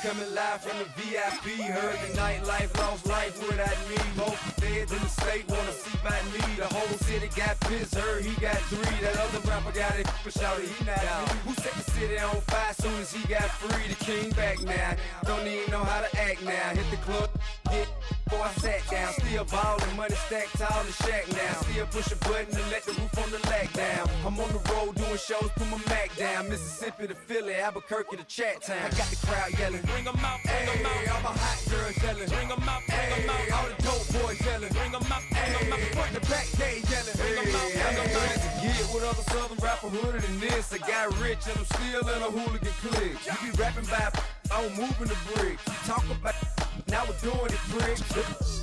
coming live from the VIP. Heard the nightlife, lost life without me. Both feds in the state wanna see by me. The whole city got pissed, heard he got 3. That other rapper got it, but shouted he not me. Who set the city on fire soon as he got free? The king back now, don't even know how to act now. Hit the club, get before I sat down. Still ballin', money stacked tall in the shack now. Still push a button to let the roof on the lack down. I'm on the road doing shows, put my Mac down. Mississippi to Philly, Albuquerque to Chat Town. I got the crowd yelling, bring 'em out, bring 'em out. All my hot girls yelling, bring 'em out, bring 'em out. All the dope boys yelling, bring 'em out, bring 'em out. Front the back gate yelling, bring 'em out, bring 'em out. To get with other southern rapper hooded than this. I got rich and I'm still in a hooligan clique. You be rapping by, I'm moving the brick. You talk about, now we're doing it, prick.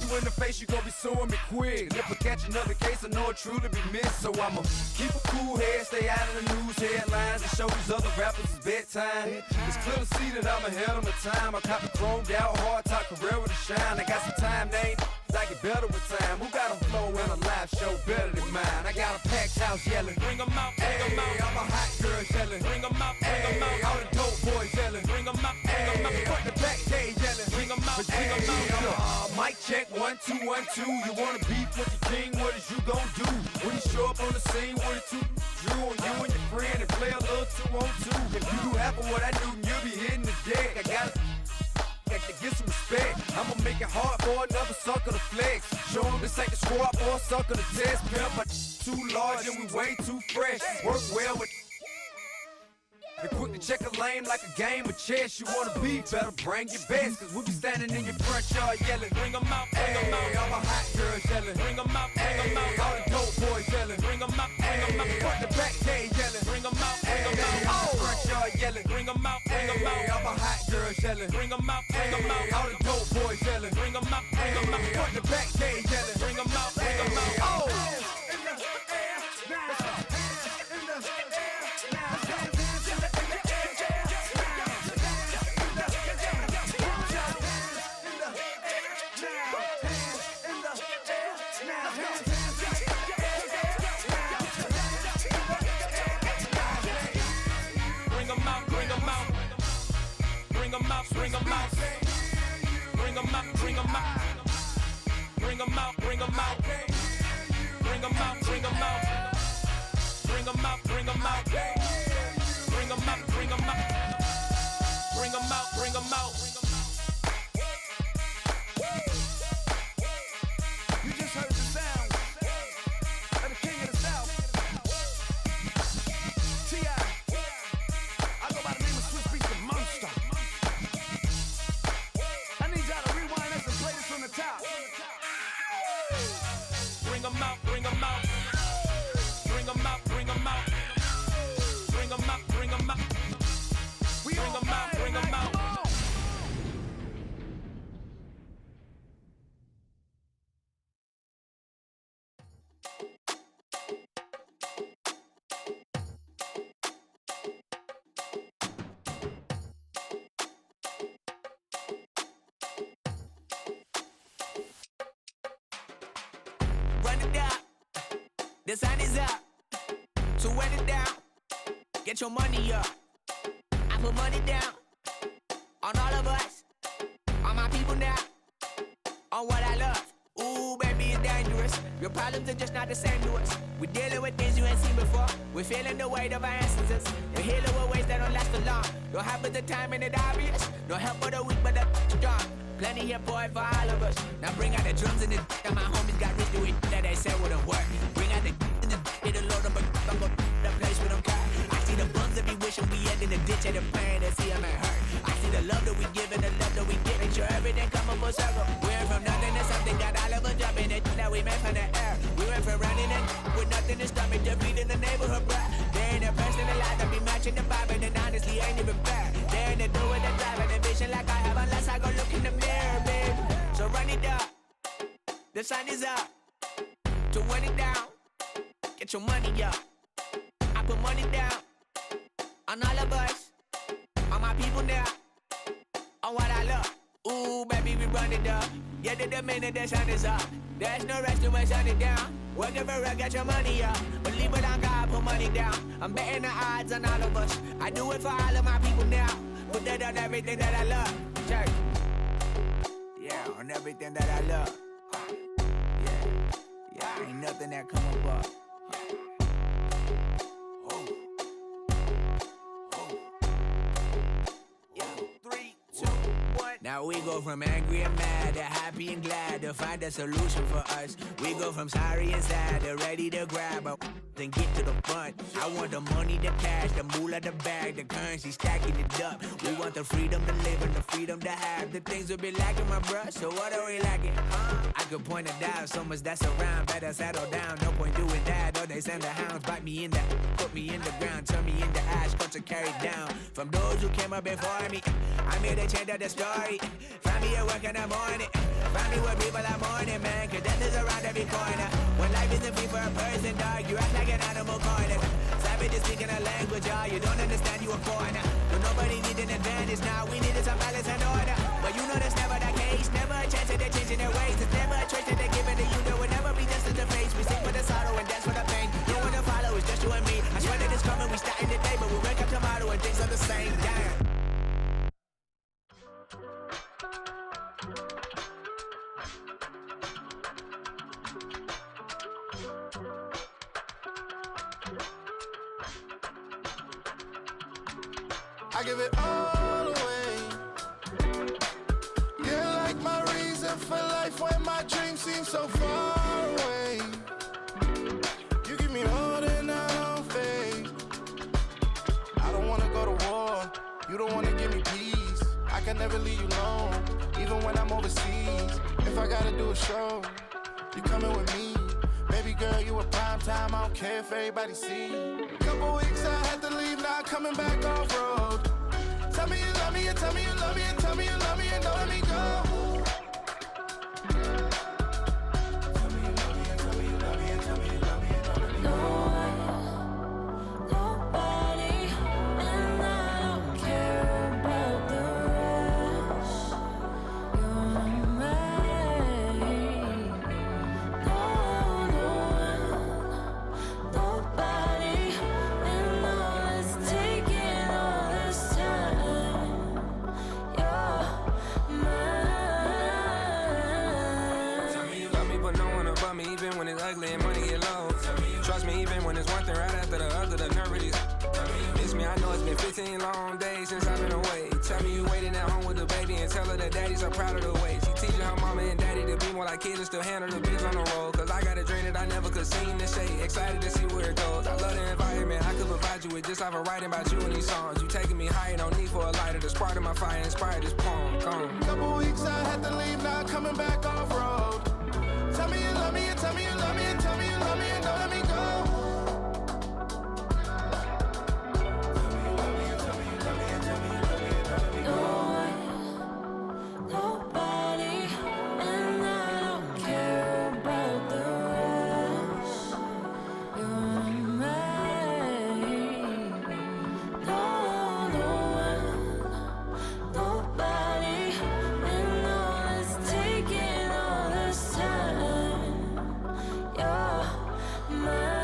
You in the face, you gon' be suing me quick. If I catch another case, I know it truly be missed. So I'ma keep a cool head, stay out of the news headlines, and show these other rappers it's bedtime. It's clear to see that I'm ahead of my time. I cop the chromed out, hard top career with a shine. I got some time, they ain't I get better with time. Who got a flow and a live show better than mine? I got a packed house yelling, bring 'em out, bring 'em out. All my hot girls yelling, bring 'em out, bring 'em out. All the dope boys yelling, bring 'em out, bring 'em out. Front the back gate yelling, bring 'em out, bring 'em out. Mic check, 1 2 1 2. You wanna beef with the king? What is you gon' do when you show up on the scene with a 2 drew on you and your friend and play a little 2 on 2? If you do half of what I do, you'll be hitting the deck. I gotta to get some respect. I'ma make it hard for another sucker to flex. Show him this ain't the squad or a sucker to test. Pimp, my too large and we way too fresh. Work well with and quick to check a lane like a game of chess. You wanna be better, bring your best. Cause we'll be standing in your front yard yelling, bring 'em out, bring 'em out. All my hot girls yelling, bring 'em out, bring 'em out. All the dope boys yelling, bring 'em out, bring 'em out. Front the back gate yelling, bring 'em out, bring 'em out. Oh, front yard yelling, bring 'em out, bring 'em out. All my hot girls yelling, bring 'em out, bring 'em out. All the dope boys yelling, bring 'em out, bring 'em out. Front the back gate yelling, bring 'em out, bring 'em out. Oh. Bring 'em out, bring 'em out, bring 'em out, bring 'em out, bring 'em out, bring 'em out, bring 'em out, bring 'em out, bring 'em out, bring 'em out, bring 'em out, bring 'em out, bring 'em out. You just heard the sound of the king of the South, T.I. I go by the name of Swiss Beats the Monster. From the top. Bring 'em out, bring 'em out. Bring 'em out, bring 'em out. Bring 'em out, bring 'em out. Bring 'em out, bring 'em out. The sun is up, so run it down. Get your money up. I put money down on all of us, on my people now, on what I love. Ooh, baby, it's dangerous. Your problems are just not the same to us. We're dealing with things you ain't seen before. We're feeling the weight of our ancestors. You're healing with ways that don't last for long. Don't happen the time and it obvious. No help for the weak, but the strong. Plenty here, boy, for all of us. Now bring out the drums and the and my homies got rich doing that they said wouldn't work. Bring out the and the it'll load them, but I'm gonna the place with them car. I see the bums that be wishing we end in the ditch and the pain that see them ain't hurt. I see the love that we give and the love that we get. Make sure everything come up full circle. We're from nothing to something, got all of us jumping it that we made from the air. We went from running and with nothing to stop it, just beat in the neighborhood, bruh. They ain't a person alive that be matching the vibe, and honestly ain't even fair. They ain't the do with the drive and the vision like I have unless I go look in the mirror, babe. So run it up, the sun is up. To run it down, get your money up. I put money down on all of us, on my people now, on what I love. Ooh, baby, we run it up. Yeah, the minute the sun is up, there's no rest to shut it down. Working for real, get your money up. Believe it on God, put money down. I'm betting the odds on all of us. I do it for all of my people now. Put that on everything that I love. Check. Yeah, on everything that I love. Yeah, ain't nothing that come above. Now we go from angry and mad to happy and glad to find a solution for us. We go from sorry and sad to ready to grab a then get to the front. I want the money, the cash, the moolah, the bag, the currency, stacking it up. We want the freedom to live and the freedom to have the things we'll be lacking, my bruh. So what are we lacking? I could point it out, so much that's around. Better settle down, no point doing that. Or they send the hounds, bite me in the, put me in the ground, turn me into ash, culture carried down. From those who came up before me, I'm here to change up the story. Find me at work in the morning. Find me where people are mourning, man. Cause death is around every corner. When life isn't free for a person, dog, you act like an animal corner. Savage is speaking a language, y'all. You don't understand, you a foreigner. But nobody needs an advantage now. We needed some balance and order. But you know that's never the case. Never a chance that they're changing their ways. It's never a choice that they're giving to you. There will never be just in the face. We sing for the sorrow and dance for the pain. No one to follow, it's just you and me. I swear that it's coming, we starting today. But we wake up tomorrow and things are the same. Damn. I give it all away. You're like my reason for life when my dreams seem so far away. You give me all that I don't fade. I don't wanna go to war. You don't wanna give me peace. I can never leave you alone, even when I'm overseas. If I gotta do a show, you coming with me. Baby girl, you a prime time. I don't care if everybody see. Couple weeks I had to leave, now coming back off road. Tell me you love me and tell me you love me and tell me you love me and don't let me go. Tell me you love me and tell me you love me and tell me you love me and don't let me go. Nobody, and I don't care about the rest. You're mine. Nobody, and all is taking all this time. You're mine. Tell me you love me, but no one above me, even when it's ugly and money get low. Trust me, even when it's one thing right after the other, the nerve really. Miss me, I know it's been 15 long days since I've been away. Tell me you waiting at home with the baby and tell her that daddy's so proud of the way. She teaching her mama and daddy to be more like kids and still handle the biz on the road. Cause I got a dream that I never could see in the shade. Excited to see where it goes. I love the environment. I could provide you with just like I'm writing about you in these songs. You taking me higher, no need for a lighter. The spark of my fire inspired this poem. Come. Couple weeks I had to leave, now coming back off road. Tell me you love me and tell me you love me and tell me you love me and don't let me go. Nobody, and I don't care about the rest. You're mine. Nobody, and all is taking all this time. You're mine.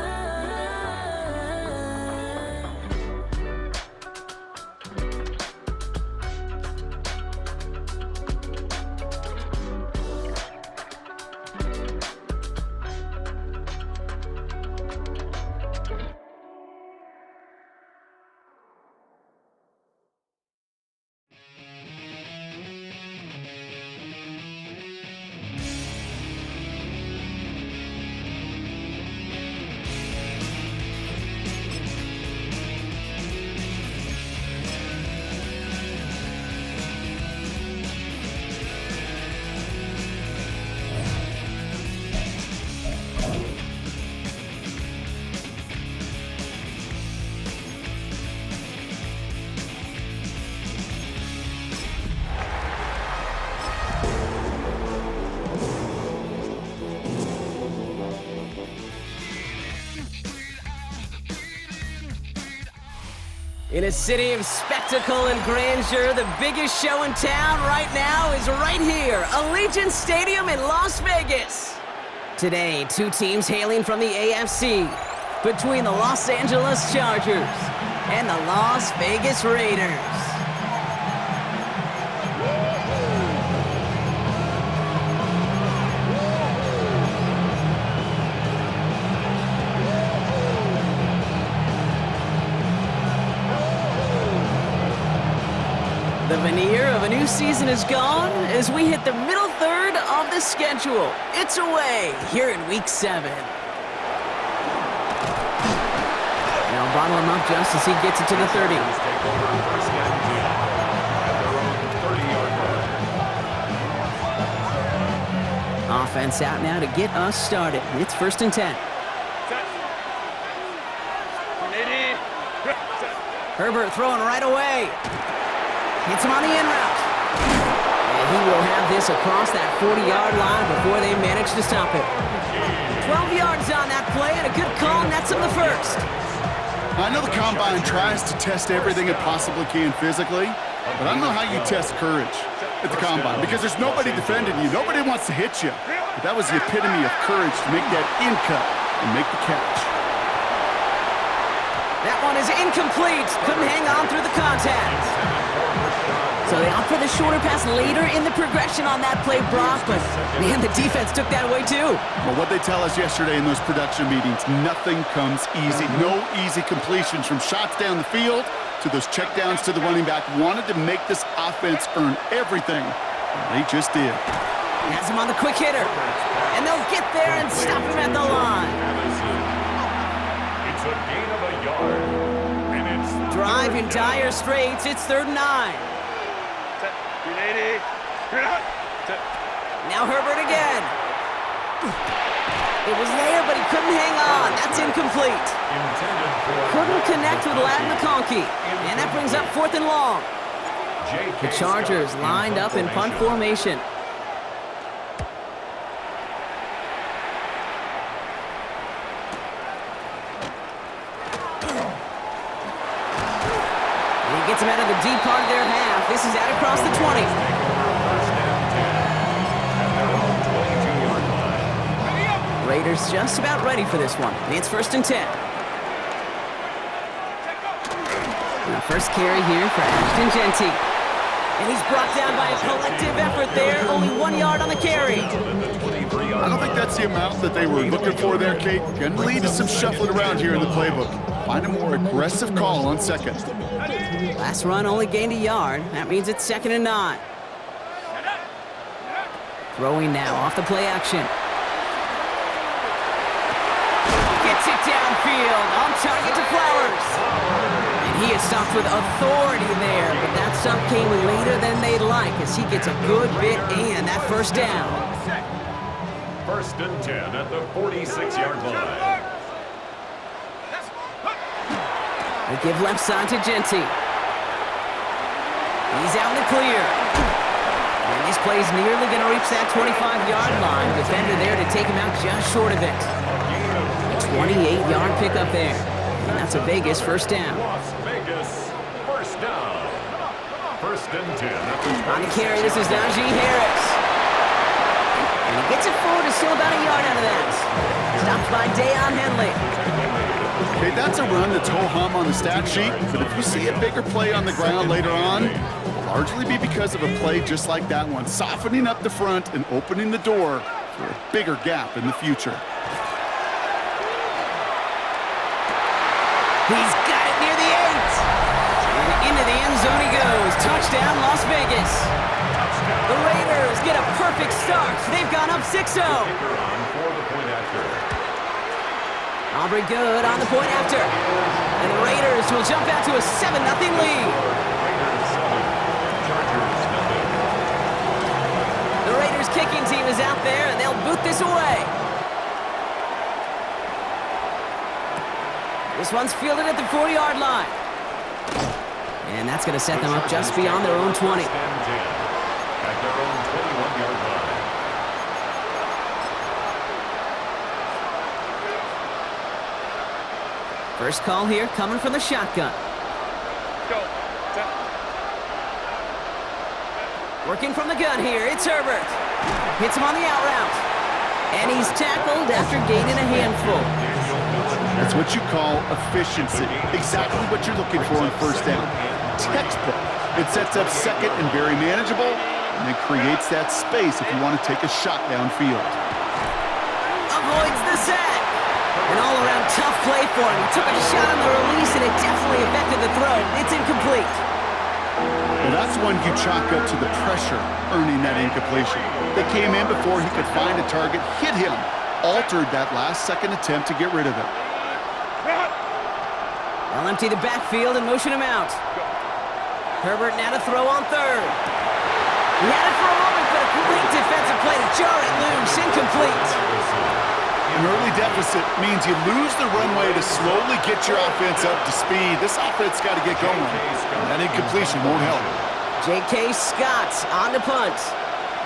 In a city of spectacle and grandeur, the biggest show in town right now is right here, Allegiant Stadium in Las Vegas. Today, two teams hailing from the AFC, between the Los Angeles Chargers and the Las Vegas Raiders. The veneer of a new season is gone as we hit the middle third of the schedule. It's away here in Week 7. Now bottle him up just as he gets it to the 30. Offense out now to get us started. It's 1st and 10. Herbert throwing right away. Hits him on the in route. And he will have this across that 40-yard line before they manage to stop it. 12 yards on that play and a good call, and that's him the first. I know the Combine tries to test everything it possibly can physically, but I don't know how you test courage at the Combine because there's nobody defending you. Nobody wants to hit you. But that was the epitome of courage to make that in cut and make the catch. That one is incomplete. Couldn't hang on through the contact. So they opt for the shorter pass later in the progression on that play, Brock, but man, the defense took that away too. Well, what they tell us yesterday in those production meetings, nothing comes easy. No easy completions from shots down the field to those checkdowns to the running back. Wanted to make this offense earn everything, and they just did. Has him on the quick hitter, and they'll get there and stop him at the line. It's a gain of a yard, and it's Drive in dire straits. It's 3rd and 9. Now Herbert again. It was there, but he couldn't hang on. That's incomplete. Couldn't connect with Ladd McConkey. And that brings up 4th and long. The Chargers lined up in punt formation. And he gets him out of the deep part of their half. This is out across the 20. Raiders just about ready for this one. It's 1st and 10. And the first carry here for Ashton Jeanty. And he's brought down by a collective effort there. Only 1 yard on the carry. I don't think that's the amount that they were looking for there, Kate. Going to lead to some shuffling around here in the playbook. Find a more aggressive call on second. Last run only gained a yard. That means it's 2nd and 9. Throwing now off the play action. Gets it downfield, on target to Flowers. And he is stopped with authority there, but that stop came later than they'd like as he gets a good bit and that first down. 1st and 10 at the 46-yard line. They give left side to Jeanty. He's out in the clear. And this play's nearly going to reach that 25-yard line. Defender there to take him out just short of it. 28-yard pickup there. And that's a Vegas first down. Las Vegas first down. 1st and 10. On the carry, this is Najee Harris. And he gets it forward to still about a yard out of that. Stopped by Deion Henley. Okay, that's a run that's ho-hum on the stat sheet, but if you see a bigger play on the ground later on, it'll largely be because of a play just like that one, softening up the front and opening the door for a bigger gap in the future. He's got it near the 8. And into the end zone he goes. Touchdown, Las Vegas. The Raiders get a perfect start. They've gone up 6-0. Aubrey Good on the point after. And the Raiders will jump out to a 7-0 lead. The Raiders kicking team is out there, and they'll boot this away. This one's fielded at the 4-yard line. And that's going to set them up just beyond their own 20. At their own 21-yard line. First call here coming from the shotgun. Working from the gun here, it's Herbert. Hits him on the out route. And he's tackled after gaining a handful. That's what you call efficiency. Exactly what you're looking for on first down. Textbook. It sets up second and very manageable, and it creates that space if you want to take a shot downfield. Avoids the sack. An all-around tough play for him. He took a shot on the release, and it definitely affected the throw. It's incomplete. Well, that's when you chalk up to the pressure earning that incompletion. They came in before he could find a target, hit him, altered that last-second attempt to get rid of it. They'll empty the backfield and motion him out. Herbert now to throw on third. He had it for a moment, but a complete defensive play to jar it loose, incomplete. An early deficit means you lose the runway to slowly get your offense up to speed. This offense got to get going. That incompletion won't help. J.K. Scott on the punt.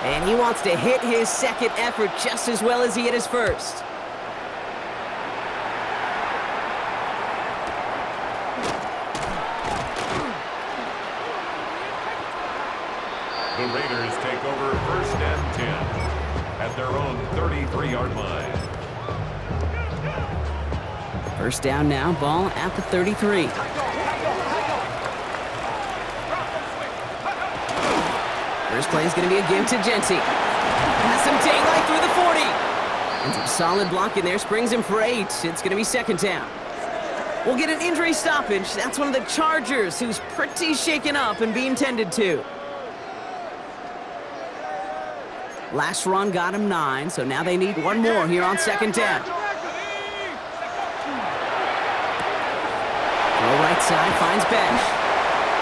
And he wants to hit his second effort just as well as he hit his first. The Raiders take over 1st and 10 at their own 33-yard line. First down now, ball at the 33. First play is going to be a give to Genty. Has some daylight through the 40. And some solid blocking there, springs him for 8. It's going to be second down. We'll get an injury stoppage. That's one of the Chargers who's pretty shaken up and being tended to. Last run got him 9, so now they need one more here on second down. Throw right side, finds Besh.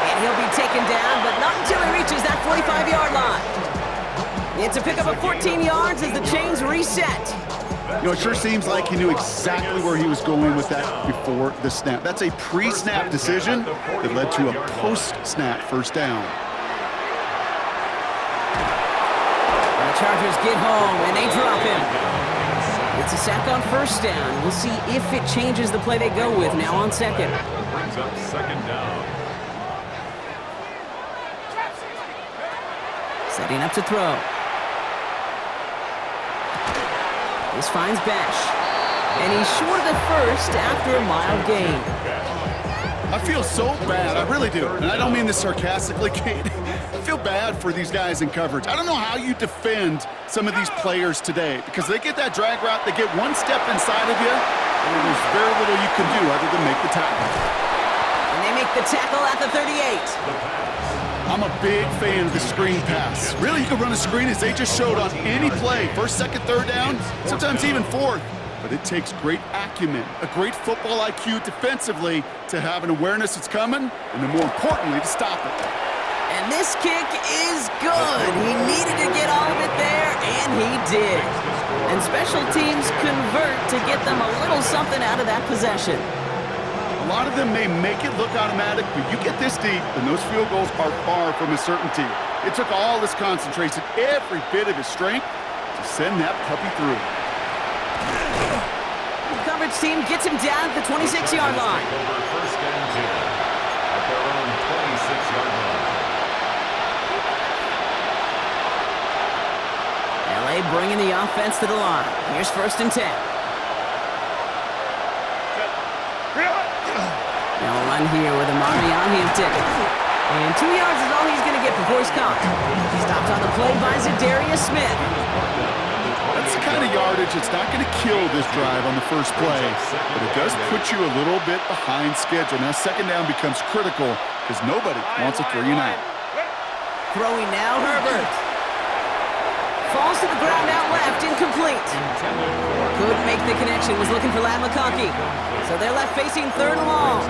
And he'll be taken down, but not until he reaches that 45-yard line. It's a pickup of 14 yards as the chains reset. You know, it sure seems like he knew exactly where he was going with that before the snap. That's a pre-snap decision that led to a post-snap first down. And the Chargers get home, and they drop him. It's a sack on first down. We'll see if it changes the play they go with now on second. Brings up second down. Setting up to throw. This finds Besh. And he's short of the first after a mild gain. I feel so bad, I really do. And I don't mean this sarcastically, Kate. I feel bad for these guys in coverage. I don't know how you defend some of these players today because they get that drag route, they get one step inside of you, and there's very little you can do other than make the tackle. And they make the tackle at the 38. I'm a big fan of the screen pass. Really, you can run a screen as they just showed on any play. First, second, third down, sometimes even fourth. But it takes great acumen, a great football IQ defensively to have an awareness it's coming, and then more importantly, to stop it. And this kick is good. He needed to get all of it there, and he did. And special teams convert to get them a little something out of that possession. A lot of them may make it look automatic, but you get this deep, and those field goals are far from a certainty. It took all his concentration, every bit of his strength, to send that puppy through. The coverage team gets him down at the 26-yard line. Over 1st and 10 at their own 26-yard line. LA bringing the offense to the line. Here's 1st and 10. Now a run here with Amari on Hampton. And 2 yards is all he's going to get before he's caught. Stopped on the play by Zadarius Smith. That's the kind of yardage that's not going to kill this drive on the first play, but it does put you a little bit behind schedule. Now second down becomes critical because nobody wants a 3-and-out. Throwing now, Herbert. Falls to the ground out left, incomplete. Couldn't make the connection, was looking for Ladd McConkey. So they're left facing 3rd and long.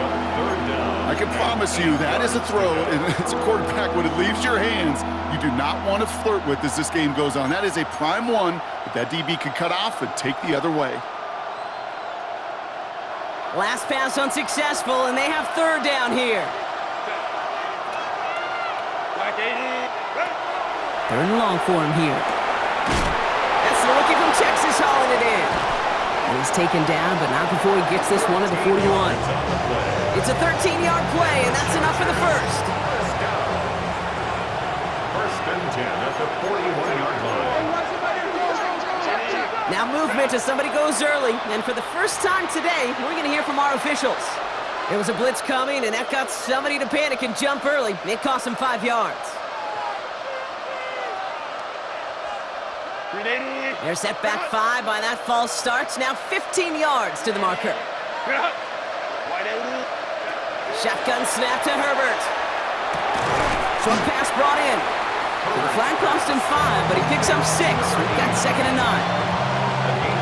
I can promise you that is a throw, and it's a quarterback when it leaves your hands, you do not want to flirt with as this game goes on. That is a prime one that DB can cut off and take the other way. Last pass unsuccessful, and they have 3rd down here. 3rd and long for him here. That's the rookie from Texas hauling it in. And he's taken down, but not before he gets this one at the 41. It's a 13-yard play, and that's enough for the first. 1st and 10 at the 41-yard line. Now movement as somebody goes early, and for the first time today, we're going to hear from our officials. There was a blitz coming, and that got somebody to panic and jump early. It cost him 5 yards. They're set back 5 by that false start. Now 15 yards to the marker. Shotgun snap to Herbert. Short pass brought in. So the flag cost him 5, but he picks up 6. We've got 2nd and 9.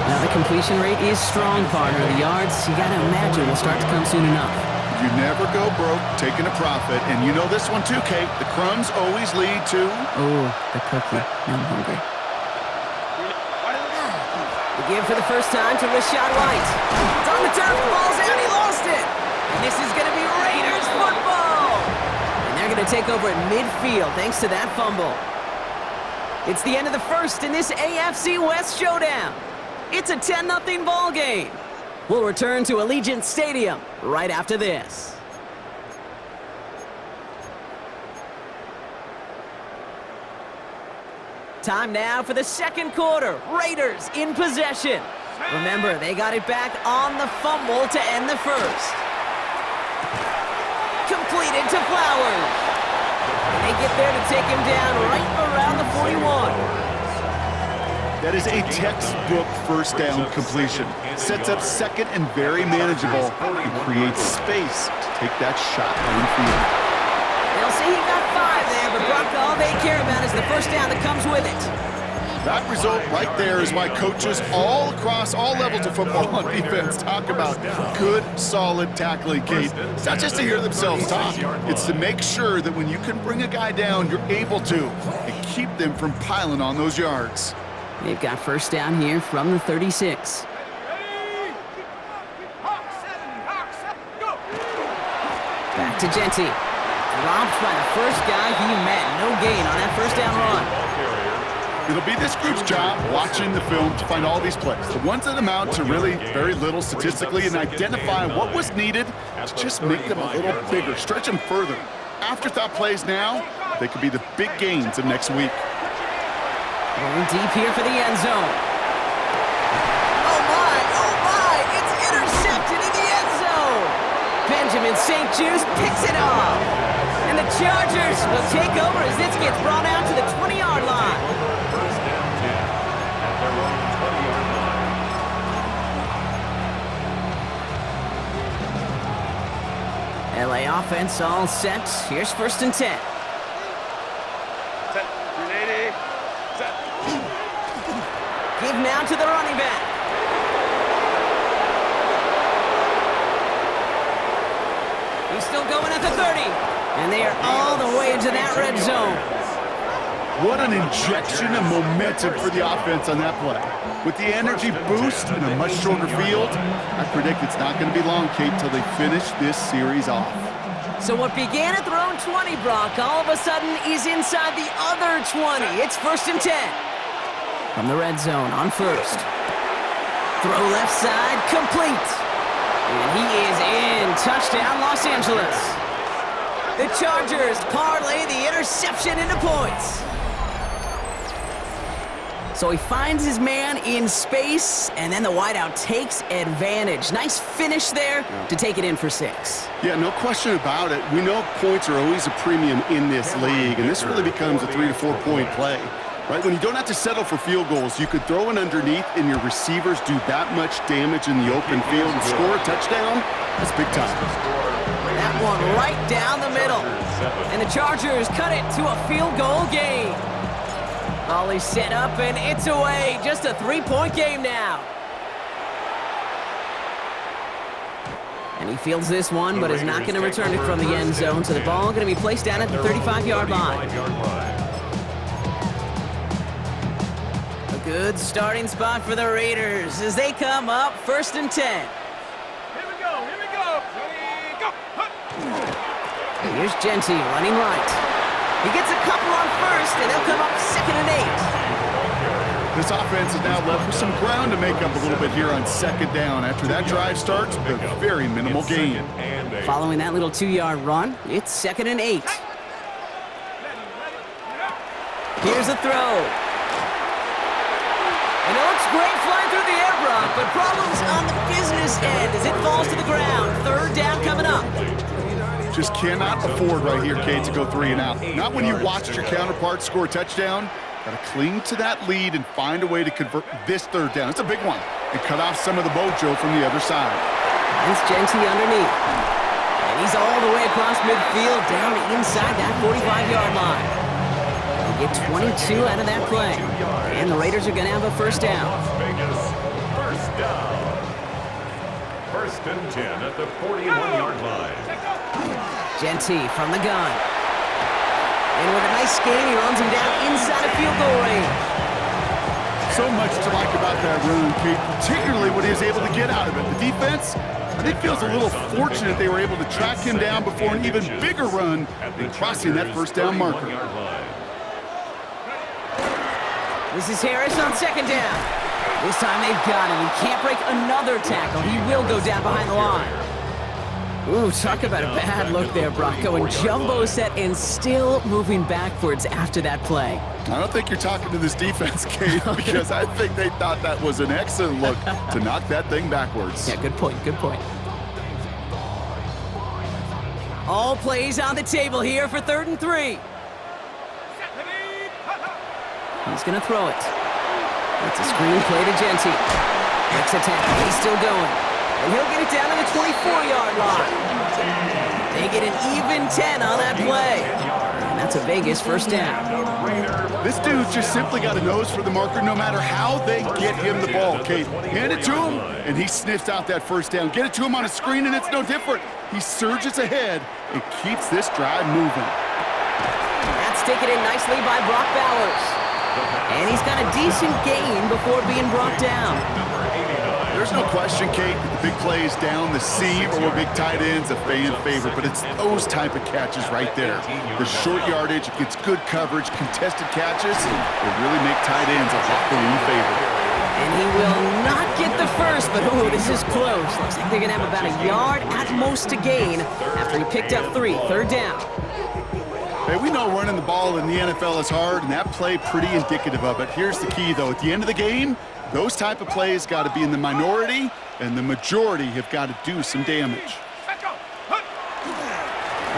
Now the completion rate is strong, partner. The yards, you got to imagine, will start to come soon enough. You never go broke taking a profit, and you know this one too, Kate. The crumbs always lead to... Oh, the cookie. Now I'm hungry. The give for the first time to Rashad White. It's on the turf, the ball's out, he lost it. And this is going to be Raiders football. And they're going to take over at midfield thanks to that fumble. It's the end of the first in this AFC West showdown. It's a 10-0 ball game. We'll return to Allegiant Stadium right after this. Time now for the second quarter. Raiders in possession. Remember, they got it back on the fumble to end the first. Completed to Flowers. And they get there to take him down right around the 41. That is a textbook first down completion. Sets up second and very manageable and creates space to take that shot downfield. They'll say he got 5 there, but Brock, all they care about is the first down that comes with it. That result right there is why coaches all across all levels of football on defense talk about good, solid tackling, Kate. It's not just to hear themselves talk. It's to make sure that when you can bring a guy down, you're able to, and keep them from piling on those yards. They've got first down here from the 36. Back to Genty. Dropped by the first guy he met. No gain on that first down run. It'll be this group's job watching the film to find all these plays. The ones that amount to really very little statistically and identify what was needed to just make them a little bigger, stretch them further. Afterthought plays now, they could be the big gains of next week. Going deep here for the end zone. Oh my, it's intercepted in the end zone. Benjamin St. Juice picks it off. And the Chargers will take over as this gets brought out to the 20-yard line. First down 10 at their own 20-yard line. LA offense all set. Here's 1st and 10. Give now to the running back. He's still going at the 30. And they are all the way into that red zone. What an injection of momentum for the offense on that play. With the energy boost and a much shorter field, I predict it's not going to be long, Kate, till they finish this series off. So what began at their own 20, Brock, all of a sudden is inside the other 20. It's 1st and 10. From the red zone on 1st. Throw left side, complete. And he is in. Touchdown, Los Angeles. The Chargers parlay the interception into points. So he finds his man in space, and then the wideout takes advantage. Nice finish there to take it in for 6. Yeah, no question about it. We know points are always a premium in this league, and this really becomes a 3 to 4 point play. Right, when you don't have to settle for field goals, you could throw it underneath and your receivers do that much damage in the open field and score a touchdown. That's big time. That one right down the middle. And the Chargers cut it to a field goal game. Volley set up and it's away. Just a 3-point game now. And he fields this one, but is not going to return it from the end zone. So the ball going to be placed down at the 35-yard line. Good starting spot for the Raiders as they come up 1st and 10. Here we go. Ready, go. Here's Genty running right. He gets a couple on 1st, and they'll come up 2nd and 8. This offense is now left with some ground to make up a little bit here on 2nd down. After that drive starts, a very minimal gain. Following that little 2-yard run, it's 2nd and 8. Here's a throw. And it looks great flying through the air, Brock, but problems on the business end as it falls to the ground. 3rd down coming up. Just cannot afford right here, Kate, to go 3 and out. Not when you watched your counterpart score a touchdown. Got to cling to that lead and find a way to convert this 3rd down. It's a big one. And cut off some of the mojo from the other side. It's Genty underneath. And And he's all the way across midfield, down inside that 45-yard line. They'll get 22 out of that play. And the Raiders are going to have a first down. Las Vegas, first down. First and 10 at the 41-yard line. Genty from the gun. And with a nice gain, he runs him down inside of field goal range. So much to like about that run, Kate, particularly what he was able to get out of it. The defense, I think, feels a little fortunate they were able to track him down before an even bigger run than crossing that first down marker. This is Harris on second down. This time they've got him. He can't break another tackle. He will go down behind the line. Ooh, talk about a bad look there, Brock. Going jumbo set and still moving backwards after that play. I don't think you're talking to this defense, Kate, because I think they thought that was an excellent look to knock that thing backwards. Yeah, good point, good point. All plays on the table here for 3rd and 3. He's going to throw it. It's a screen play to Genty. Makes a tackle. He's still going. And he'll get it down to the 24-yard line. They get an even 10 on that play. And that's a Vegas first down. This dude just simply got a nose for the marker no matter how they get him the ball, Kate. Hand it to him, and he sniffs out that first down. Get it to him on a screen, and it's no different. He surges ahead and keeps this drive moving. That's taken in nicely by Brock Bowers. And he's got a decent gain before being brought down. There's no question, Kate, that the big plays down the seam or big tight ends a fan favorite, but it's those type of catches right there. The short yardage, it gets good coverage, contested catches, and they really make tight ends a locker-room favorite. And he will not get the first, but oh, this is close. Looks like they're going to have about a yard at most to gain after he picked up 3, 3rd down. Hey, we know running the ball in the NFL is hard, and that play pretty indicative of it. Here's the key, though. At the end of the game, those type of plays got to be in the minority, and the majority have got to do some damage.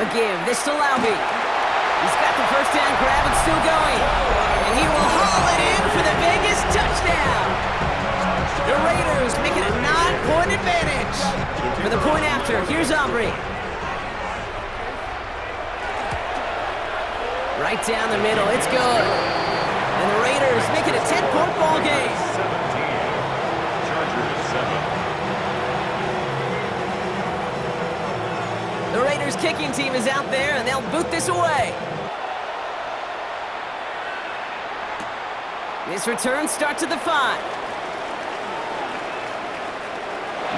Again, this to Laube. He's got the first down grab and still going. And he will haul it in for the Vegas touchdown. The Raiders make it a 9-point advantage. For the point after, here's Aubrey. Right down the middle, it's good. And the Raiders make it a 10-point ball game. 17. Chargers 7. The Raiders kicking team is out there, and they'll boot this away. This return starts at the 5.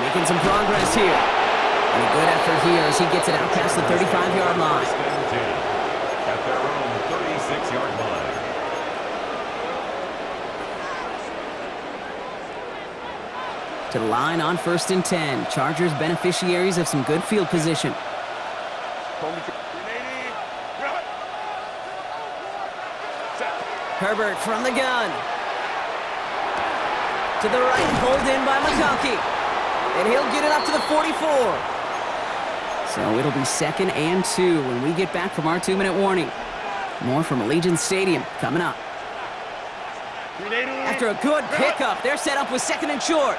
Making some progress here. And a good effort here as he gets it out past the 35-yard line. At their own 36-yard line. To the line on 1st and 10. Chargers beneficiaries of some good field position. Herbert from the gun. To the right, pulled in by McConkey. And he'll get it up to the 44. So it'll be 2nd and 2 when we get back from our 2-minute warning. More from Allegiant Stadium coming up. After a good pickup, they're set up with 2nd and short.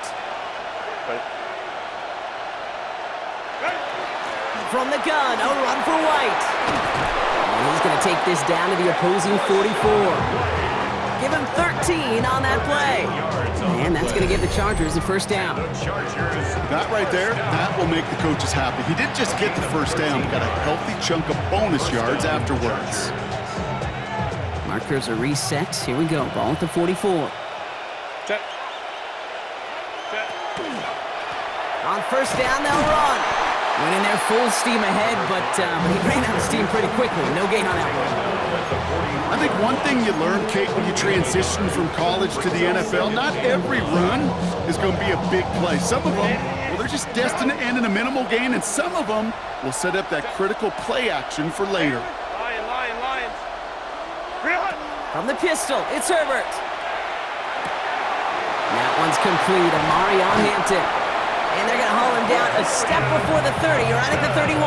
From the gun, a run for White. And he's going to take this down to the opposing 44. Give him 13 on that play. And that's going to give the Chargers the first down. That right there, that will make the coaches happy. He didn't just get the first down, he got a healthy chunk of bonus yards afterwards. Markers are reset. Here we go. Ball at the 44. On first down, they'll run. Went in there full steam ahead, but he ran out of steam pretty quickly. No gain on that one. I think one thing you learn, Kate, when you transition from college to the NFL, not every run is going to be a big play. Some of them, well, they're just destined to end in a minimal gain, and some of them will set up that critical play action for later. Lions. From the pistol, it's Herbert. That one's complete. Amari on Hampton. And they're going to haul him down a step before the 30, right at the 31.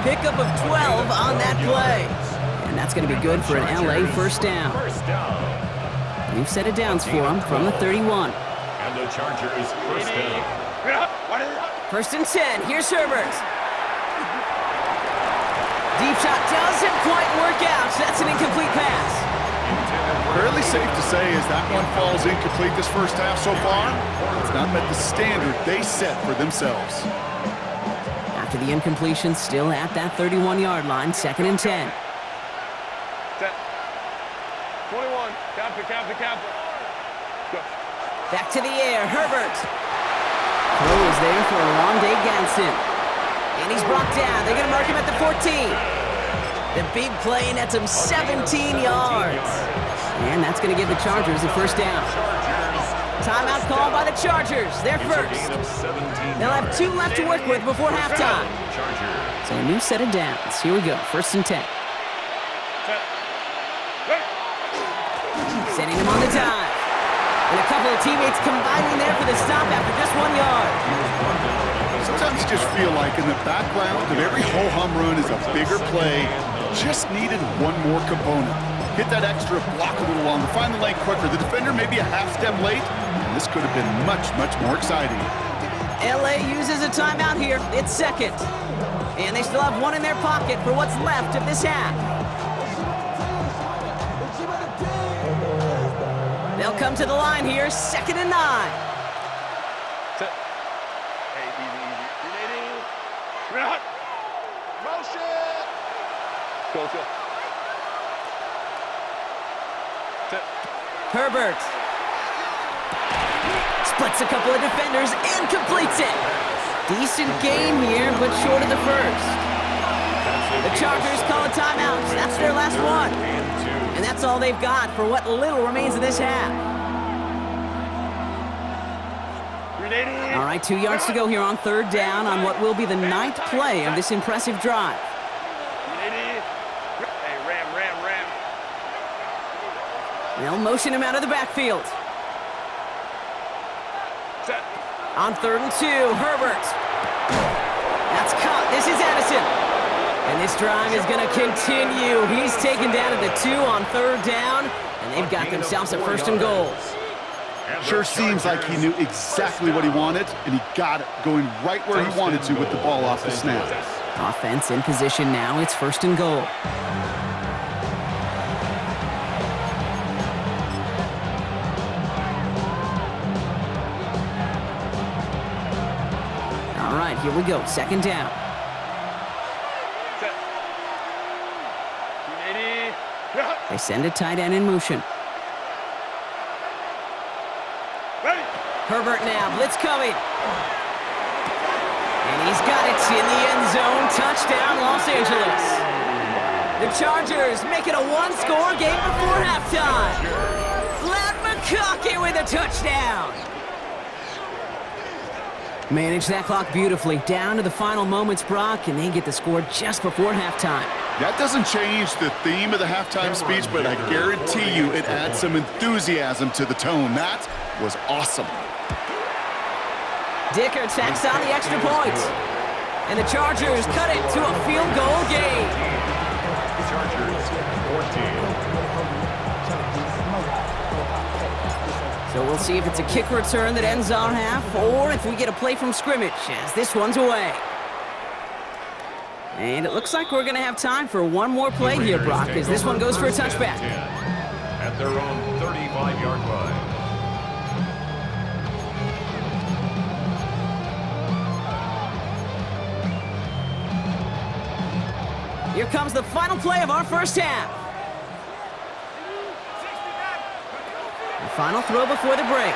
Pickup of 12 on that play. And that's going to be good for an LA first down. We've set it downs for him from the 31. And the Chargers first down. 1st and 10. Here's Herbert. deep shot doesn't quite work out. That's an incomplete pass. Fairly safe to say as that one falls incomplete this first half so far. It's not met the standard they set for themselves. After the incompletion, still at that 31-yard line, 2nd and 10. 21, count. Go. Back to the air, Herbert. Throw is there for Rondé Ganson. And he's brought down. They're going to mark him at the 14. The big play nets him 17 yards. And that's going to give the Chargers a first down. Timeout called by the Chargers. They're first. They'll have 2 left to work with before halftime. So a new set of downs. Here we go, 1st and 10. Sending him on the dive. And a couple of teammates combining there for the stop after just 1 yard. Sometimes you just feel like in the background of every ho-hum run is a bigger play. Just needed one more component. Hit that extra block a little longer, find the lane quicker. The defender may be a half step late, and this could have been much, much more exciting. LA uses a timeout here. It's 2nd. And they still have 1 in their pocket for what's left of this half. They'll come to the line here, 2nd and 9. Hey, easy. Motion. Go. Herbert splits a couple of defenders and completes it. Decent game here, but short of the first. The Chargers call a timeout. That's their last one. And that's all they've got for what little remains of this half. All right, 2 yards to go here on 3rd down on what will be the 9th play of this impressive drive. They'll motion him out of the backfield. On 3rd and 2, Herbert. That's caught. This is Addison. And this drive is going to continue. He's taken down at the 2 on 3rd down, and they've got themselves a 1st and goal. Sure seems like he knew exactly what he wanted, and he got it, going right where he wanted to with the ball off the snap. Offense in position now. It's 1st and goal. All right, here we go. 2nd down. They send a tight end in motion. Herbert now, blitz coming. And he's got it in the end zone. Touchdown, Los Angeles. The Chargers make it a 1-score game before halftime. Glad McConkey with a touchdown. Manage that clock beautifully. Down to the final moments, Brock, and they get the score just before halftime. That doesn't change the theme of the halftime speech, but I guarantee you it adds some enthusiasm to the tone. That was awesome. Dicker tacks on the extra point. And the Chargers cut it to a field goal game. Chargers 14. So we'll see if it's a kick return that ends our half, or if we get a play from scrimmage, as this one's away. And it looks like we're going to have time for one more play here, Brock, as this one goes for a touchback. At their own 35-yard line. Here comes the final play of our first half. The final throw before the break.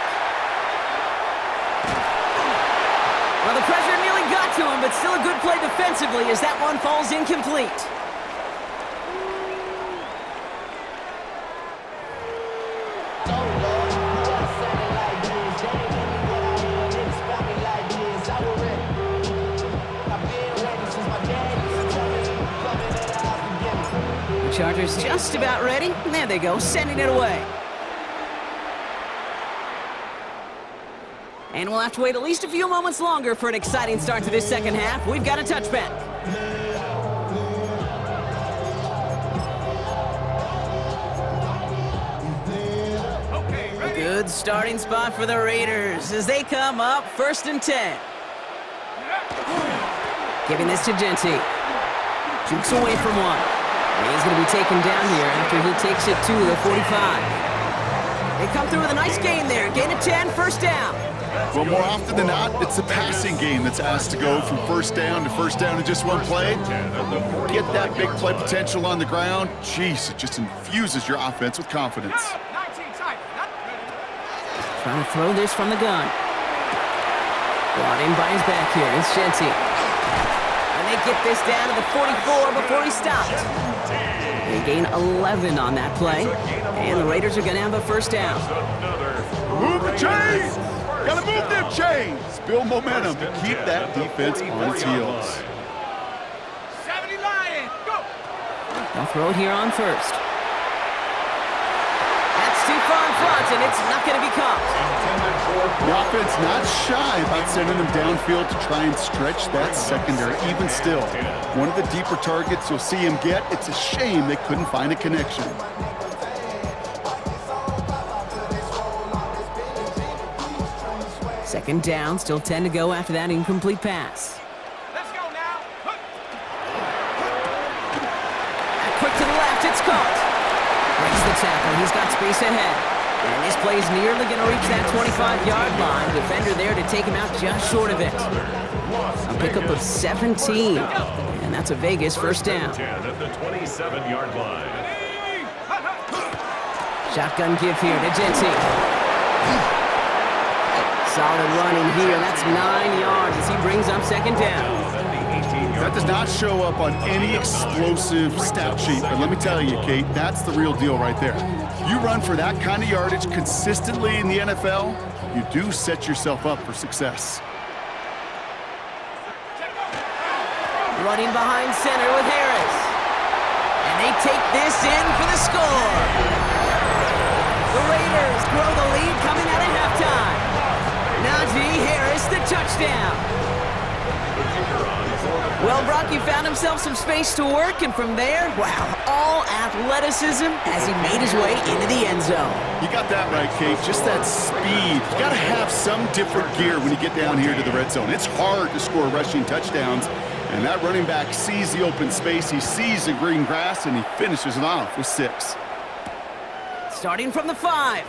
Well, the pressure nearly got to him, but still a good play defensively as that one falls incomplete. The Chargers just about ready. There they go, sending it away. And we'll have to wait at least a few moments longer for an exciting start to this second half. We've got a touchback. A good starting spot for the Raiders as they come up 1st and 10. Giving this to Genty. Jukes away from one. And he's going to be taken down here after he takes it to the 45. They come through with a nice gain there. Gain of 10, first down. Well, more often than not, it's the passing game that's asked to go from first down in just one play. Get that big play potential on the ground. Jeez, it just infuses your offense with confidence. Trying to throw this from the gun. Brought in by his back here. It's Shenty. And they get this down to the 44 before he stopped. They gain 11 on that play. And the Raiders are going to have a first down. Move the chains! Gotta move them chains! Build momentum to keep that defense on its heels. 70 Lions, go! They'll throw it here on first. That's too far in front, and it's not going to be caught. The offense not shy about sending them downfield to try and stretch that secondary. Even still, one of the deeper targets you'll see him get. It's a shame they couldn't find a connection. Second down, still 10 to go after that incomplete pass. Let's go now. Quick to the left, it's caught. Breaks the tackle, he's got space ahead. And this play is nearly going to reach that 25-yard line. Defender there to take him out just short of it. A pickup of 17. And that's a Vegas first down. At the 27-yard line. Shotgun give here to Genty. Solid running here. That's 9 yards as he brings up second down. That does not show up on any explosive stat sheet, but let me tell you, Kate, that's the real deal right there. You run for that kind of yardage consistently in the NFL, you do set yourself up for success. Running behind center with Harris. And they take this in for the score. The Raiders grow the lead coming out of halftime. Najee Harris, the touchdown. Well, Brock, you found himself some space to work, and from there, wow, all athleticism as he made his way into the end zone. You got that right, Kate. Just that speed. You got to have some different gear when you get down here to the red zone. It's hard to score rushing touchdowns, and that running back sees the open space, he sees the green grass, and he finishes it off with 6. Starting from the 5.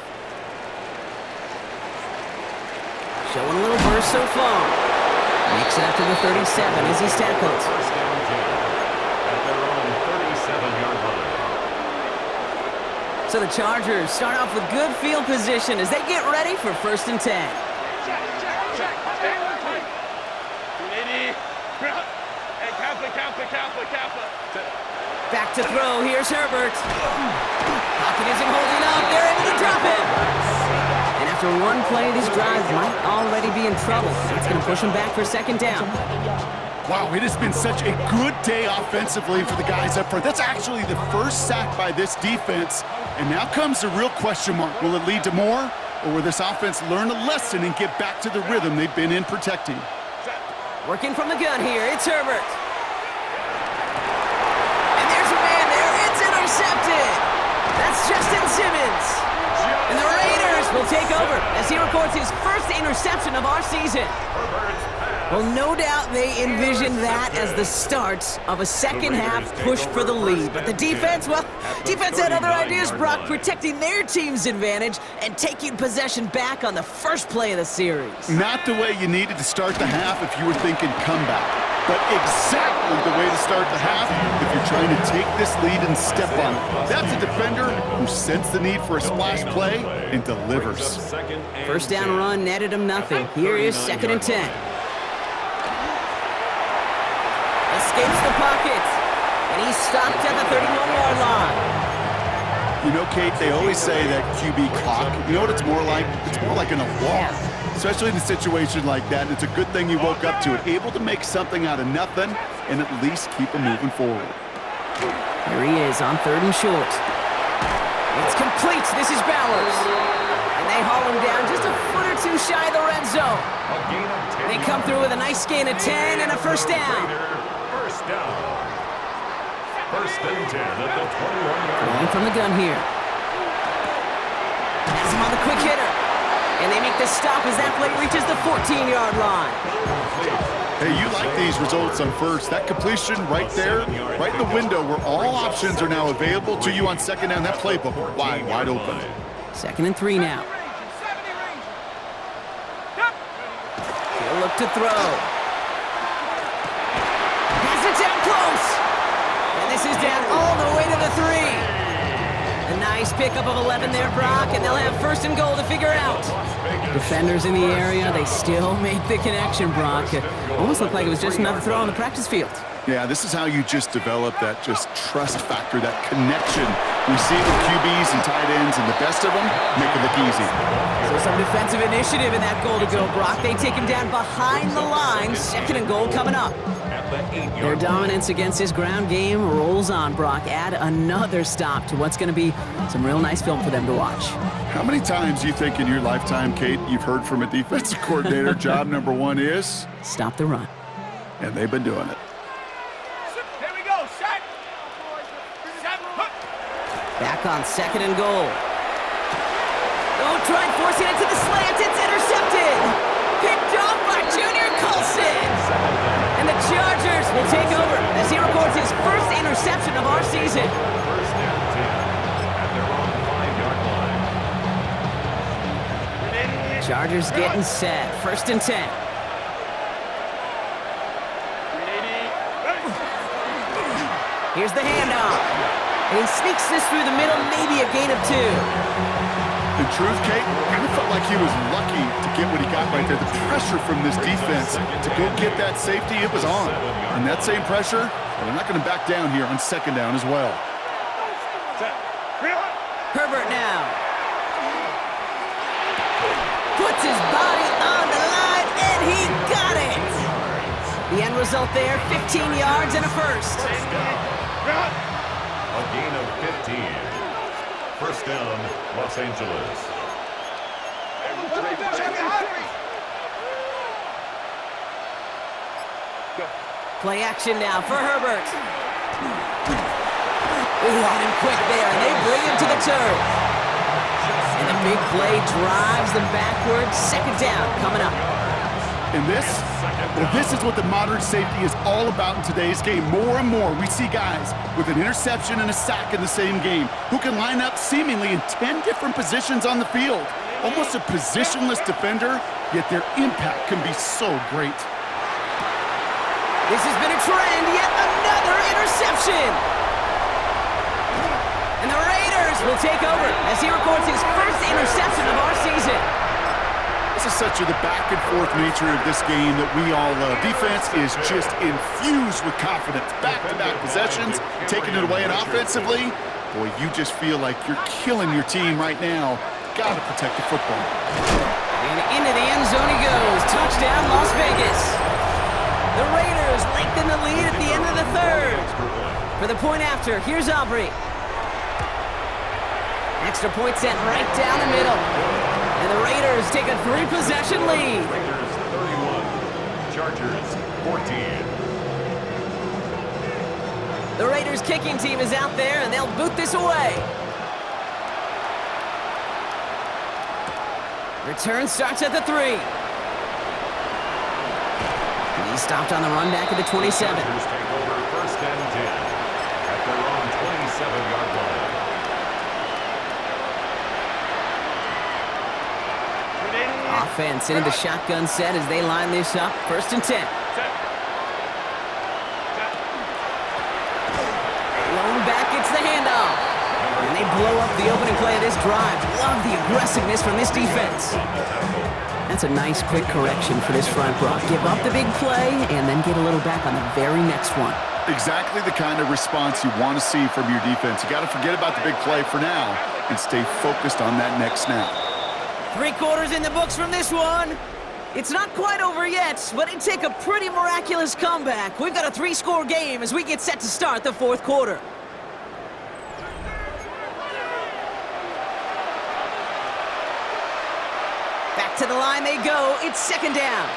Showing a little burst so far. Makes it up to the 37 as he's tackled. First down 10 at their own 37-yard line. So the Chargers start off with good field position as they get ready for first and 10. Check. Stay on tight. 280. Hey, Kappa. Back to throw. Here's Herbert. Pocket isn't holding up. They're able to drop it. And after one play, this drive might already be in trouble. It's going to push him back for second down. Wow, it has been such a good day offensively for the guys up front. That's actually the first sack by this defense. And now comes the real question mark. Will it lead to more? Or will this offense learn a lesson and get back to the rhythm they've been in protecting? Working from the gun here, it's Herbert. And there's a man there. It's intercepted. That's Justin Simmons. And the Raiders will take over as he records his first interception of our season. Well, no doubt they envisioned that as the start of a second-half push for the lead. But the defense, well, defense had other ideas, Brock, protecting their team's advantage and taking possession back on the first play of the series. Not the way you needed to start the half if you were thinking comeback, but exactly the way to start the half if you're trying to take this lead and step on it. That's a defender who sensed the need for a splash play and delivers. First down run netted him nothing. Here is second and 10. Escapes the pocket, and he's stopped at the 31-yard line. You know, Kate, they always say that QB clock, you know what it's more like? It's more like an alarm, especially in a situation like that. And it's a good thing you woke up to it, able to make something out of nothing and at least keep them moving forward. Here he is on third and short. It's complete. This is Bowers. And they haul him down just a foot or two shy of the red zone. They come through with a nice gain of 10 and a first down. First and 10 at the 21-yard line. Going from the gun here. Has him on the quick hitter. And they make the stop as that play reaches the 14-yard line. Hey, you like these results on first. That completion right there, right in the window where all options are now available to you on second down. That playbook wide open. 2nd and 3 now. He'll look to throw. Has it down close. And this is down all the way to the 3. A nice pickup of 11 there, Brock, and they'll have 1st and goal to figure out. Defenders in the area, they still make the connection, Brock. Almost looked like it was just another throw on the practice field. Yeah, this is how you just develop that just trust factor, that connection. We see it with QBs and tight ends, and the best of them make it look easy. So some defensive initiative in that goal to go, Brock. They take him down behind the line. 2nd and goal coming up. Their dominance against his ground game rolls on, Brock. Add another stop to what's going to be some real nice film for them to watch. How many times do you think in your lifetime, Kate, you've heard from a defensive coordinator, job number 1 is? Stop the run. And they've been doing it. Here we go, set. Back on 2nd and goal. Oh, try and force it into the slant. It's intercepted. Picked off by Junior Colson. And the Chargers will take over as he records his 1st interception of our season. 1st and 10 at their own 5-yard line. Chargers getting set. 1st and 10. Here's the handoff. And he sneaks this through the middle, maybe a gain of 2. In truth, Kate, kind of felt like he was lucky to get what he got right there. The pressure from this defense to go get that safety, it was on. And that same pressure, they're not going to back down here on 2nd down as well. Herbert now. Puts his body on the line, and he got it. The end result there, 15 yards and a 1st. A gain of 15. 1st down, Los Angeles. Play action now for Herbert. Ooh, on him quick there, and they bring him to the turf. And the big play drives them backwards. 2nd down coming up. And this is what the modern safety is all about in today's game. More and more, we see guys with an interception and a sack in the same game who can line up seemingly in 10 different positions on the field. Almost a positionless defender, yet their impact can be so great. This has been a trend, yet another interception. And the Raiders will take over as he records his 1st interception of our season. This is such the back-and-forth nature of this game that we all love. Defense is just infused with confidence. Back-to-back possessions, taking it away, and offensively, boy, you just feel like you're killing your team right now. Got to protect the football. And into the end zone he goes. Touchdown, Las Vegas. The Raiders lengthen the lead at the end of the 3rd. For the point after, here's Aubrey. Extra point sent right down the middle. And the Raiders take a 3-possession lead. Raiders 31, Chargers 14. The Raiders kicking team is out there, and they'll boot this away. Return starts at the 3. He stopped on the run back at the 27. Chargers take over 1st and 10 at their own 27-yard line. Offense into the shotgun set as they line this up. 1st and 10. Lone back gets the handoff. And they blow up the opening play of this drive. Love the aggressiveness from this defense. That's a nice quick correction for this front, Brock. Give up the big play and then get a little back on the very next one. Exactly the kind of response you want to see from your defense. You got to forget about the big play for now and stay focused on that next snap. 3 quarters in the books from this one. It's not quite over yet, but it'd take a pretty miraculous comeback. We've got a 3-score game as we get set to start the 4th quarter. Back to the line they go. It's 2nd down.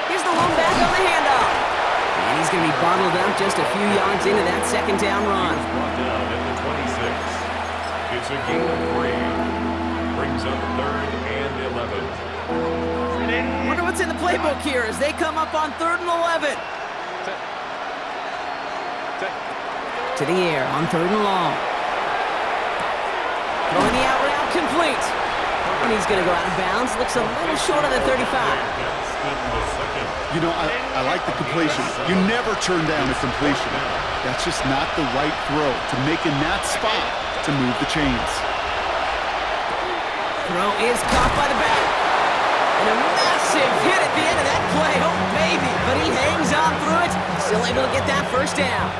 Here's the lone back on the handoff. And he's going to be bottled up just a few yards into that 2nd down run. Brought down at the 26. It's a gain of 3. brings up 3rd and 11. Wonder what's in the playbook here as they come up on 3rd and 11. To the air on 3rd and long. Throwing the out route complete. And he's going to go out of bounds. Looks a little short of the 35. You know, I like the completion. You never turn down a completion. That's just not the right throw to make in that spot to move the chains. Throw is caught by the back. And a massive hit at the end of that play. Oh, baby. But he hangs on through it. Still able to get that first down.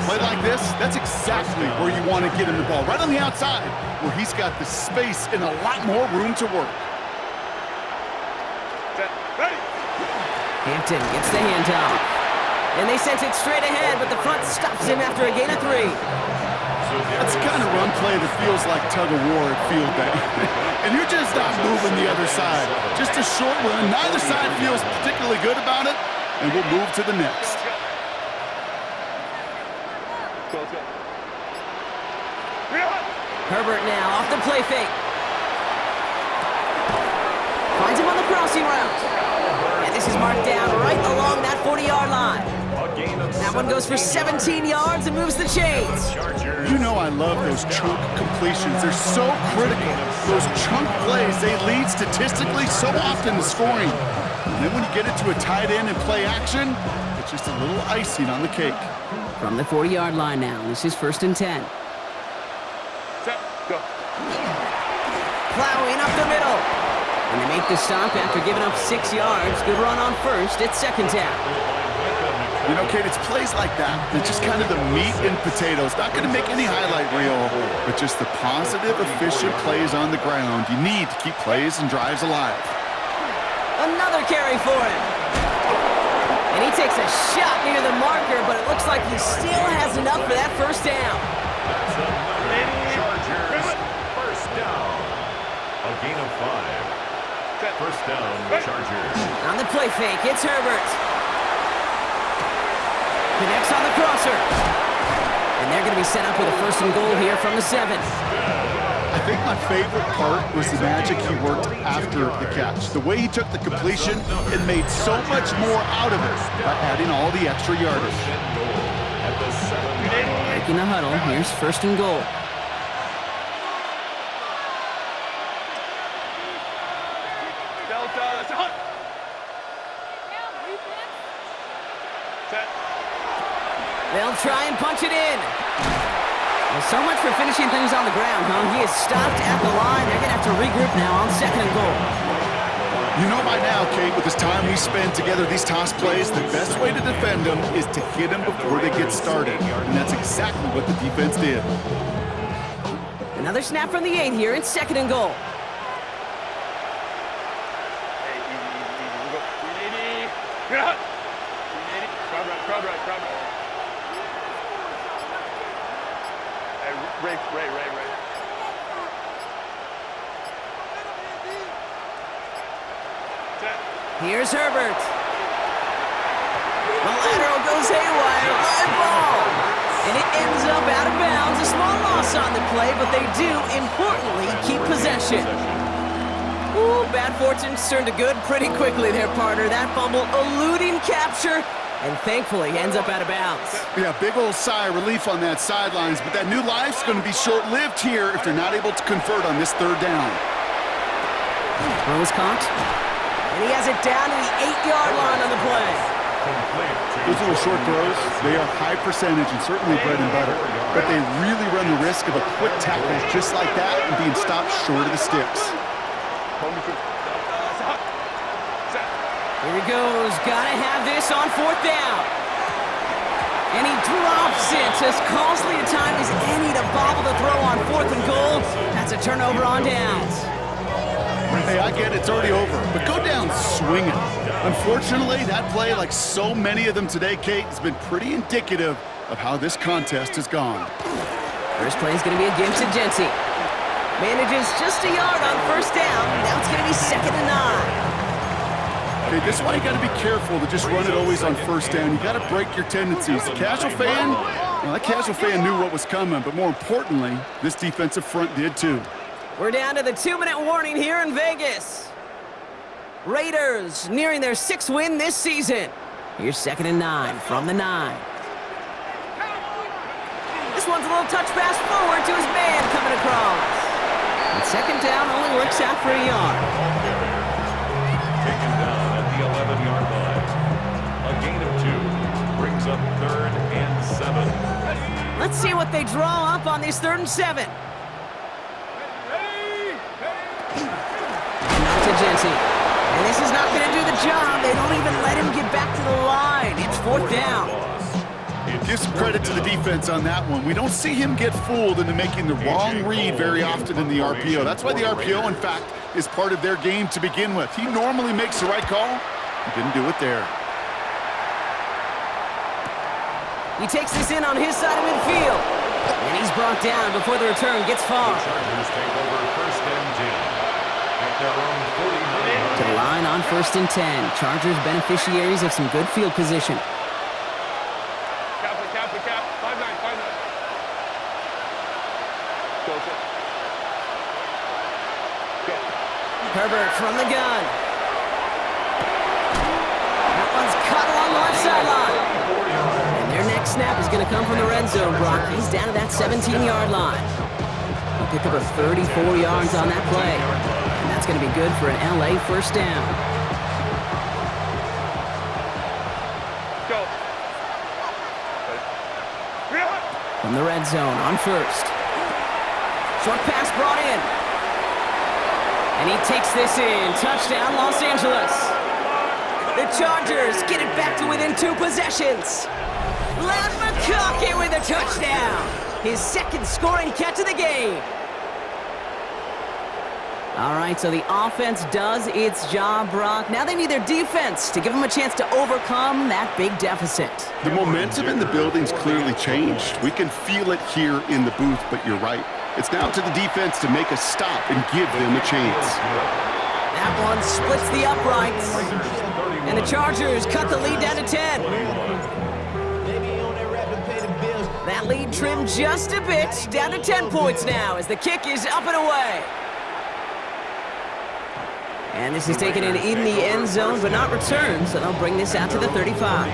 Play like this, that's exactly where you want to get him the ball. Right on the outside, where he's got the space and a lot more room to work. Hampton gets the handoff. And they sent it straight ahead, but the front stops him after a gain of 3. That's the kind of run play that feels like tug-of-war at field day. And you're just not moving the other side. Just a short run. Neither side feels particularly good about it, and we'll move to the next. Herbert now off the play fake. Finds him on the crossing route. And this is marked down right along that 40-yard line. That one goes for 17 yards and moves the chains. You know I love those chunk completions. They're so critical. Those chunk plays, they lead statistically so often to scoring. And then when you get it to a tight end and play action, it's just a little icing on the cake. From the 40-yard line now, this is 1st and 10. Plowing up the middle. And they make the stop after giving up 6 yards. Good run on 1st. It's 2nd down. You know, Kate, it's plays like that. It's just kind of the meat and potatoes. Not going to make any highlight reel, but just the positive, efficient plays on the ground. You need to keep plays and drives alive. Another carry for him. And he takes a shot near the marker, but it looks like he still has enough for that first down. First down. A gain of 5. First down, Chargers. On the play fake, it's Herbert. Connects on the crosser. And they're going to be set up with a 1st and goal here from the 7. I think my favorite part was the magic he worked after the catch. The way he took the completion and made so much more out of it by adding all the extra yardage. Breaking the huddle, here's 1st and goal. They'll try and punch it in. Well, so much for finishing things on the ground, huh? He is stopped at the line. They're going to have to regroup now on 2nd and goal. You know by now, Kate, with this time we spend together these toss plays, the best way to defend them is to hit them before they get started. And that's exactly what the defense did. Another snap from the 8 here. It's 2nd and goal. Ray. Here's Herbert. The lateral goes haywire. Live ball. And it ends up out of bounds. A small loss on the play, but they do, importantly, keep possession. Ooh, bad fortune turned to good pretty quickly there, partner. That fumble eluding capture, and thankfully ends up out of bounds. Yeah, big old sigh of relief on that sidelines, but that new life's going to be short-lived here if they're not able to convert on this 3rd down. Throw is caught, and he has it down to the 8-yard line on the play. Those little short throws, they are high percentage and certainly bread and butter, but they really run the risk of a quick tackle just like that and being stopped short of the sticks. Here he goes. Gotta have this on 4th down. And he drops it. As costly a time as any to bobble the throw on 4th and goal. That's a turnover on downs. Hey, I get it. It's already over. But go down swinging. Unfortunately, that play, like so many of them today, Kate, has been pretty indicative of how this contest has gone. First play is going to be a give to Genty. Manages just a yard on 1st down. Now it's going to be 2nd and 9. Okay, this is why you got to be careful to just run it always on 1st down. You got to break your tendencies. The casual fan, well, that casual fan knew what was coming, but more importantly, this defensive front did too. We're down to the 2-minute warning here in Vegas. Raiders nearing their 6th win this season. Here's 2nd and 9 from the 9. This one's a little touch pass forward to his man coming across. And 2nd down only works out for a yard. Taken down at the 11-yard line. A gain of 2 brings up 3rd and 7. Let's see what they draw up on this 3rd and 7. Not to Genty. And this is not going to do the job. They don't even let him get back to the line. It's 4th down. Give some credit to the defense on that one. We don't see him get fooled into making the wrong read very often in the RPO. That's why the RPO, in fact, is part of their game to begin with. He normally makes the right call. He didn't do it there. He takes this in on his side of midfield. And he's brought down before the return gets far. The Chargers take over 1st and 10 at their own 49. To the line on 1st and 10. Chargers beneficiaries of some good field position. Cap. 5-9. Herbert from the gun. That one's cut along the left sideline. And their next snap is going to come from the red zone, Brock. He's down to that 17-yard line. He'll pick up a 34 yards on that play. And that's going to be good for an LA 1st down. From the red zone on 1st. Short pass brought in. And he takes this in. Touchdown, Los Angeles. The Chargers get it back to within 2 possessions. Len McConkey with a touchdown. His 2nd scoring catch of the game. All right, so the offense does its job, Brock. Now they need their defense to give them a chance to overcome that big deficit. The momentum in the building's clearly changed. We can feel it here in the booth, but you're right. It's now to the defense to make a stop and give them a chance. That one splits the uprights. And the Chargers cut the lead down to 10. That lead trimmed just a bit, down to 10 points now as the kick is up and away. And this is taken in the end zone, but not returned, so they'll bring this out to the 35.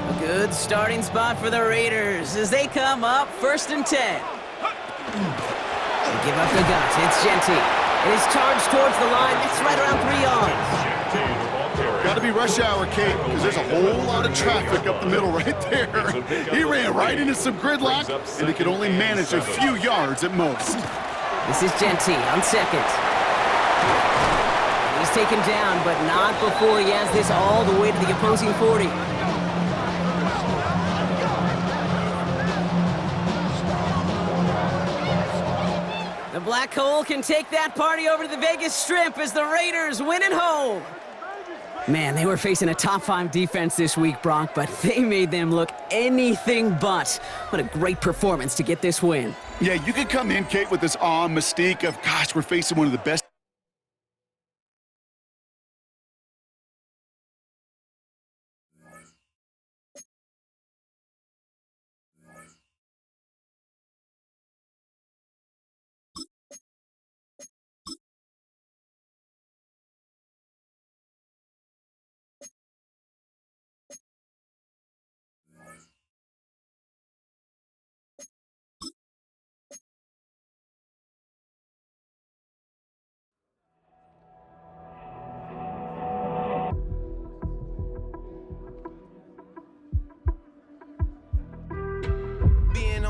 A good starting spot for the Raiders as they come up 1st and 10. They give up the guts. It's Genty. It is charged towards the line. It's right around 3 yards. Got to be rush hour, Kate, because there's a whole lot of traffic up the middle right there. He ran right into some gridlock, and he could only manage a few yards at most. This is Genty on 2nd. He's taken down, but not before he has this all the way to the opposing 40. The Black Hole can take that party over to the Vegas Strip as the Raiders win at home. Man, they were facing a top 5 defense this week, Brock, but they made them look anything but. What a great performance to get this win. Yeah, you could come in, Kate, with this awe and mystique of, gosh, we're facing one of the best.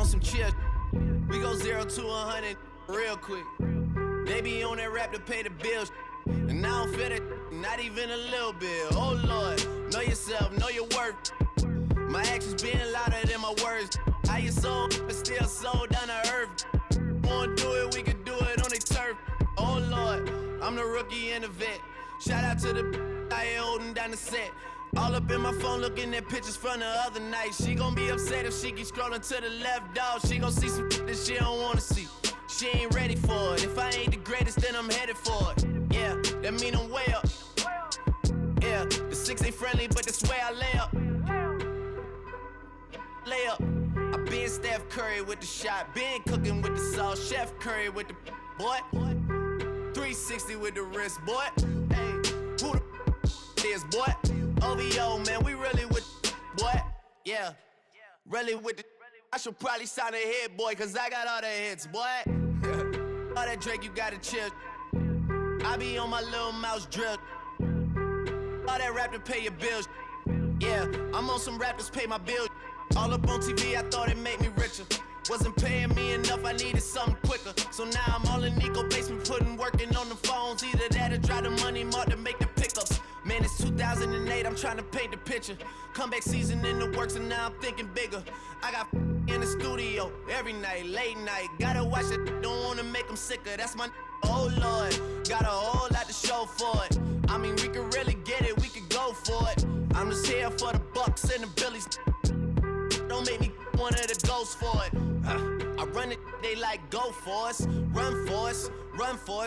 Some chill. We go 0 to 100 real quick. They be on that rap to pay the bills. And I don't feel it, not even a little bit. Oh Lord, know yourself, know your worth. My actions being louder than my words. How you sold, but still sold down to earth. Wanna do it, we can do it on the turf. Oh Lord, I'm the rookie and the vet. Shout out to the I ain't holding down the set. All up in my phone looking at pictures from the other night. She gon' be upset if she keep scrolling to the left, dog. She gon' see some that she don't wanna see. She ain't ready for it. If I ain't the greatest, then I'm headed for it. Yeah, that mean I'm way up. Yeah, the 6 ain't friendly, but that's where I lay up. Lay up. I Been Steph Curry with the shot, been cooking with the sauce, Chef Curry with the boy. 360 with the wrist, boy. Hey, who the is, boy? OVO, man, we really with the boy. Yeah, really with the. I should probably sign a hit, boy, cause I got all the hits, boy. All that Drake, you gotta chill. I be on my little mouse drip. All that rap to pay your bills. Yeah, I'm on some rappers pay my bills. All up on TV, I thought it made me richer. Wasn't paying me enough, I needed something quicker. So now I'm all in Nico basement, working on the phones. Either that or drive the money mark to make the pickups. Man, it's 2008, I'm trying to paint the picture. Comeback season in the works and now I'm thinking bigger. I got in the studio every night, late night. Gotta watch it, don't wanna make them sicker. That's my oh Lord, got a whole lot to show for it. I mean, we could really get it, we could go for it. I'm just here for the Bucks and the Billies. Don't make me one of the ghosts for it. I run it, they like go for us, run for us, run for us.